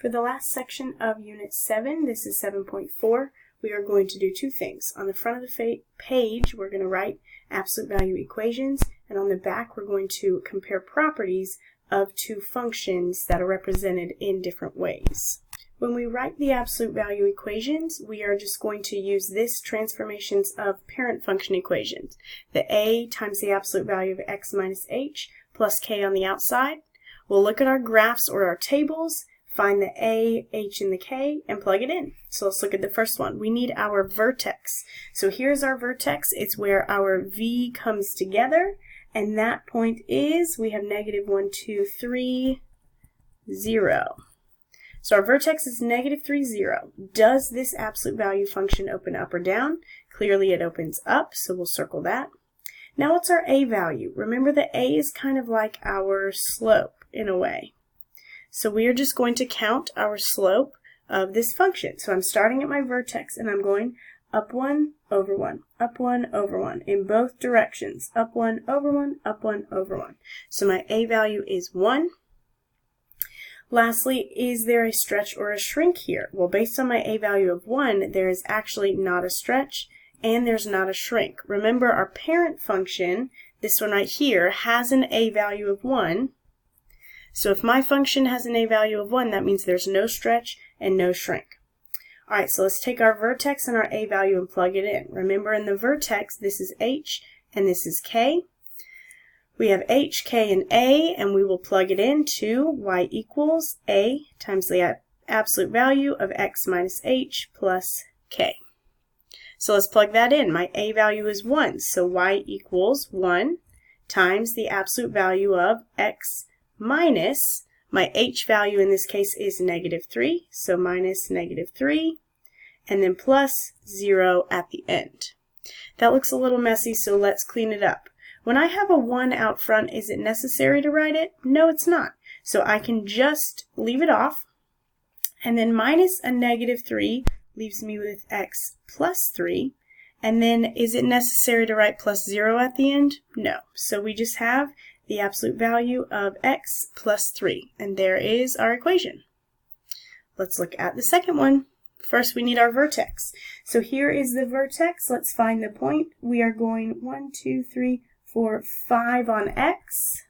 For the last section of Unit 7, this is 7.4, we are going to do two things. On the front of the page, we're going to write absolute value equations, and on the back, we're going to compare properties of two functions that are represented in different ways. When we write the absolute value equations, we are just going to use this transformations of parent function equations. The a times the absolute value of x minus h plus k on the outside. We'll look at our graphs or our tables, find the a, h, and the k, and plug it in. So let's look at the first one. We need our vertex. So here's our vertex. It's where our v comes together, and that point is, we have negative 1, 2, 3, 0. So our vertex is negative 3, 0. Does this absolute value function open up or down? Clearly it opens up, so we'll circle that. Now what's our a value? Remember that a is kind of like our slope in a way. So we are just going to count our slope of this function. So I'm starting at my vertex and I'm going up 1 over 1, up 1 over 1 in both directions. Up 1 over 1, up 1 over 1. So my a value is 1. Lastly, is there a stretch or a shrink here? Well, based on my a value of 1, there is actually not a stretch and there's not a shrink. Remember, our parent function, this one right here, has an a value of 1. So if my function has an a value of 1, that means there's no stretch and no shrink. Alright, so let's take our vertex and our a value and plug it in. Remember, in the vertex, this is h and this is k. We have h, k, and a, and we will plug it into y equals a times the absolute value of x minus h plus k. So let's plug that in. My a value is 1, so y equals 1 times the absolute value of x minus, my h value in this case is negative 3, so minus negative 3, and then plus 0 at the end. That looks a little messy, so let's clean it up. When I have a 1 out front, is it necessary to write it? No, it's not. So I can just leave it off, and then minus a negative 3 leaves me with x plus 3, and then is it necessary to write plus 0 at the end? No. So we just have the absolute value of x plus 3, and there is our equation. Let's look at the second one. First, we need our vertex. So here is the vertex. Let's find the point. We are going 1, 2, 3, 4, 5 on x,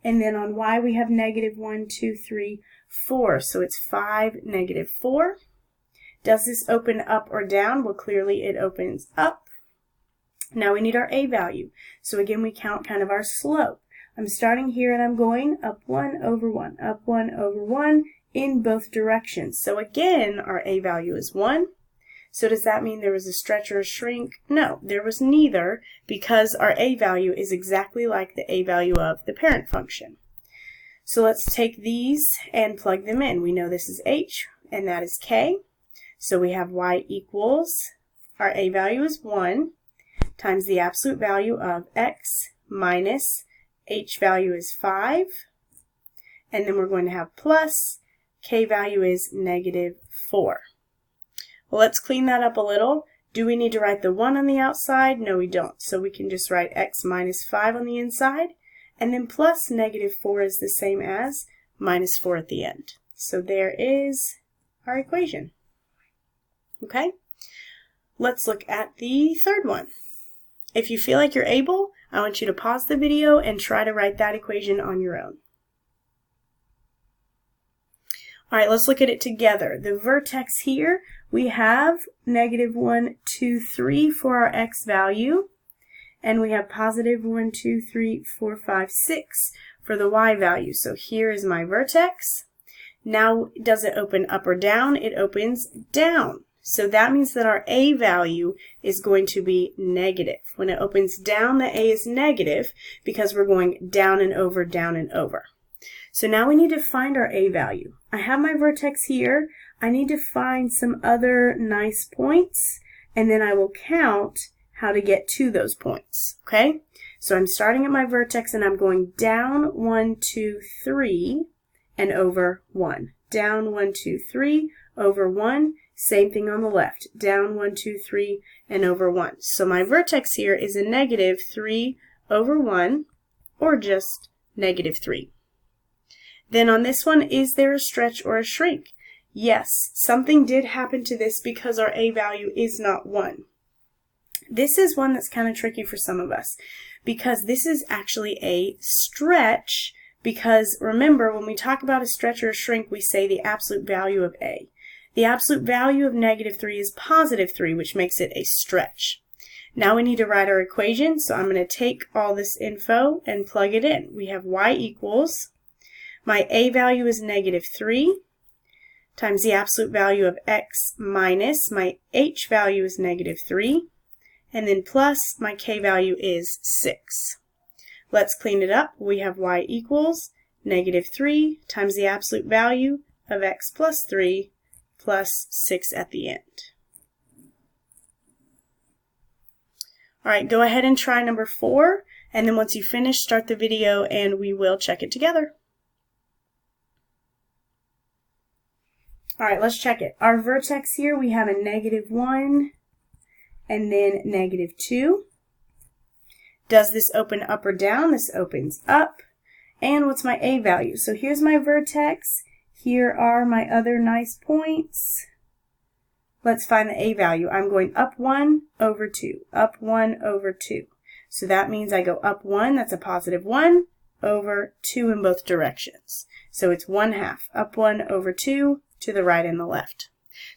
and then on y we have negative 1, 2, 3, 4. So it's 5, negative 4. Does this open up or down? Well, clearly it opens up. Now we need our a value. So again, we count kind of our slope. I'm starting here and I'm going up 1 over 1, up 1 over 1 in both directions. So again, our a value is 1. So does that mean there was a stretch or a shrink? No, there was neither, because our a value is exactly like the a value of the parent function. So let's take these and plug them in. We know this is h and that is k. So we have y equals, our a value is 1, times the absolute value of x minus h value is 5, and then we're going to have plus k value is negative 4. Well, let's clean that up a little. Do we need to write the 1 on the outside? No, we don't. So we can just write x minus 5 on the inside, and then plus negative 4 is the same as minus 4 at the end. So there is our equation. Okay? Let's look at the third one. If you feel like you're able, I want you to pause the video and try to write that equation on your own. Alright, let's look at it together. The vertex here, we have negative 1, 2, 3 for our x value, and we have positive 1, 2, 3, 4, 5, 6 for the y value. So here is my vertex. Now, does it open up or down? It opens down. So that means that our a value is going to be negative. When it opens down, the a is negative because we're going down and over, down and over. So now we need to find our a value. I have my vertex here. I need to find some other nice points, and then I will count how to get to those points. Okay? So I'm starting at my vertex and I'm going down 1, 2, 3 and over 1. Down 1, 2, 3 over 1. Same thing on the left. Down 1, 2, 3 and over 1. So my vertex here is a negative 3 over 1, or just negative 3. Then on this one, is there a stretch or a shrink? Yes, something did happen to this because our a value is not 1. This is one that's kind of tricky for some of us because this is actually a stretch, because remember, when we talk about a stretch or a shrink, we say the absolute value of a. The absolute value of -3 is +3, which makes it a stretch. Now we need to write our equation, so I'm going to take all this info and plug it in. We have y equals, my a value is -3, times the absolute value of x minus my h value is -3, and then plus my k value is 6. Let's clean it up. We have y equals -3 times the absolute value of x plus 3 plus 6 at the end. All right, go ahead and try number 4, and then once you finish, start the video and we will check it together. All right, let's check it. Our vertex here, we have a -1 and then -2. Does this open up or down? This opens up. And what's my a value? So here's my vertex. Here are my other nice points. Let's find the a value. I'm going up 1 over 2, up 1 over 2. So that means I go up 1, that's a +1, over 2 in both directions. So it's 1/2, up 1 over 2 to the right and the left.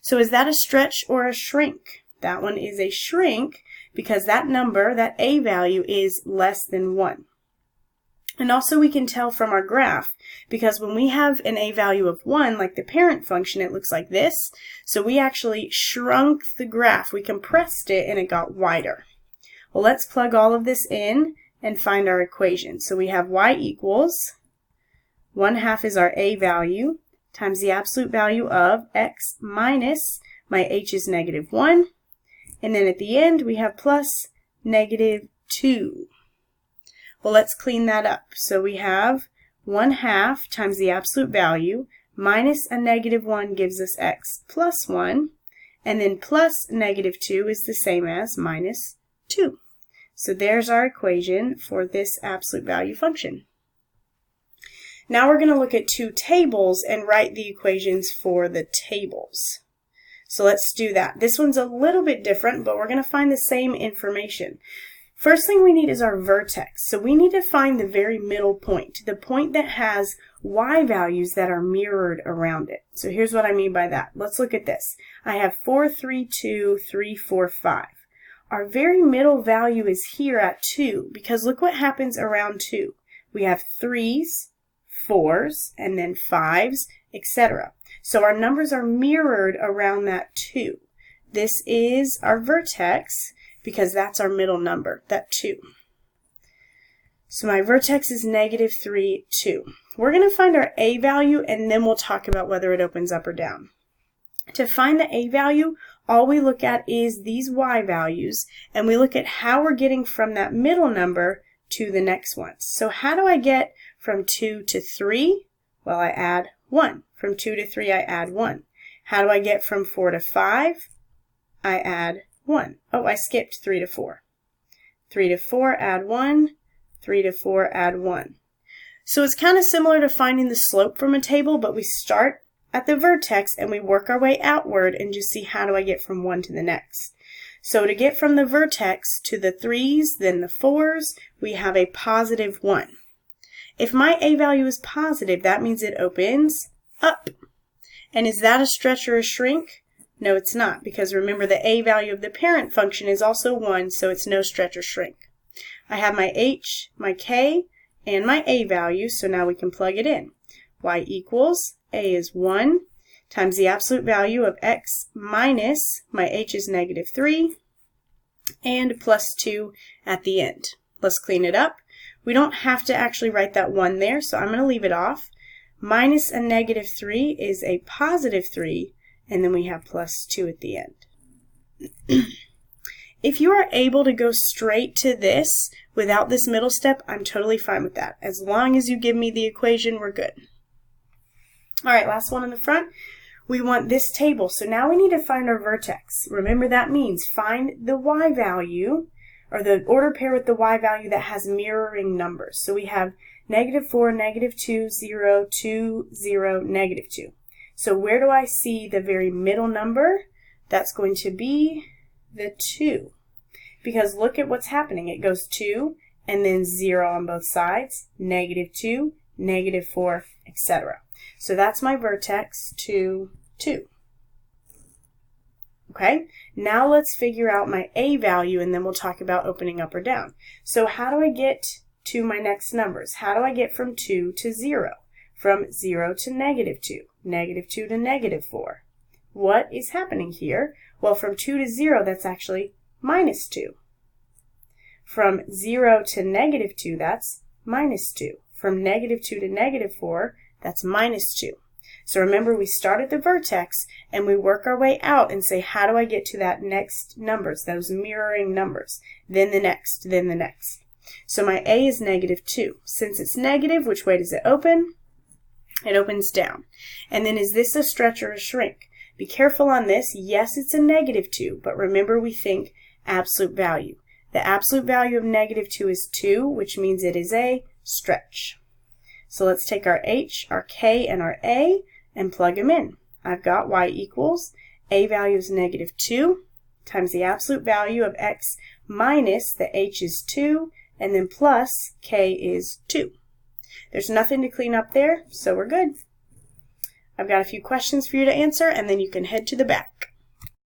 So is that a stretch or a shrink? That one is a shrink because that number, that a value, is less than 1. And also we can tell from our graph, because when we have an a value of 1, like the parent function, it looks like this. So we actually shrunk the graph. We compressed it and it got wider. Well, let's plug all of this in and find our equation. So we have y equals 1/2 is our a value times the absolute value of x minus my h is -1. And then at the end we have plus -2. Well, let's clean that up. So we have 1/2 times the absolute value minus a -1 gives us x plus 1, and then plus -2 is the same as -2. So there's our equation for this absolute value function. Now we're going to look at 2 tables and write the equations for the tables. So let's do that. This one's a little bit different, but we're going to find the same information. First thing we need is our vertex. So we need to find the very middle point, the point that has y values that are mirrored around it. So here's what I mean by that. Let's look at this. I have 4, 3, 2, 3, 4, 5. Our very middle value is here at 2, because look what happens around 2. We have 3s, 4s, and then 5s, etc. So our numbers are mirrored around that 2. This is our vertex, because that's our middle number, that 2. So my vertex is -3, 2. We're going to find our a value, and then we'll talk about whether it opens up or down. To find the a value, all we look at is these y values, and we look at how we're getting from that middle number to the next ones. So how do I get from 2 to 3? Well, I add 1. From 2 to 3, I add 1. How do I get from 4 to 5? I add 1. Oh, I skipped 3 to 4. 3 to 4, add 1. 3 to 4, add 1. So it's kind of similar to finding the slope from a table, but we start at the vertex and we work our way outward and just see how do I get from one to the next. So to get from the vertex to the 3s, then the 4s, we have a +1. If my a value is positive, that means it opens up. And is that a stretch or a shrink? No, it's not, because remember the a value of the parent function is also 1, so it's no stretch or shrink. I have my h, my k, and my a value, so now we can plug it in. Y equals, a is 1, times the absolute value of x minus, my h is -3, and plus 2 at the end. Let's clean it up. We don't have to actually write that 1 there, so I'm going to leave it off. Minus a -3 is a +3, and then we have plus 2 at the end. If you are able to go straight to this without this middle step, I'm totally fine with that. As long as you give me the equation, we're good. All right, last one in the front. We want this table. So now we need to find our vertex. Remember, that means find the y value, or the order pair with the y value that has mirroring numbers. So we have -4, -2, 0, 2, 0, -2. So where do I see the very middle number? That's going to be the 2. Because look at what's happening. It goes 2 and then 0 on both sides, -2, -4, etc. So that's my vertex 2, 2. Okay, now let's figure out my A value and then we'll talk about opening up or down. So how do I get to my next numbers? How do I get from 2 to 0? From 0 to -2, -2 to -4. What is happening here? Well, from 2 to 0, that's actually -2. From 0 to -2, that's -2. From -2 to -4, that's -2. So remember, we start at the vertex and we work our way out and say, how do I get to that next numbers, those mirroring numbers? Then the next, then the next. So my A is -2. Since it's negative, which way does it open? It opens down. And then is this a stretch or a shrink? Be careful on this. Yes, it's a -2, but remember we think absolute value. The absolute value of -2 is 2, which means it is a stretch. So let's take our H, our K, and our A and plug them in. I've got Y equals, A value is -2 times the absolute value of X minus the H is 2, and then plus K is 2. There's nothing to clean up there, so we're good. I've got a few questions for you to answer, and then you can head to the back.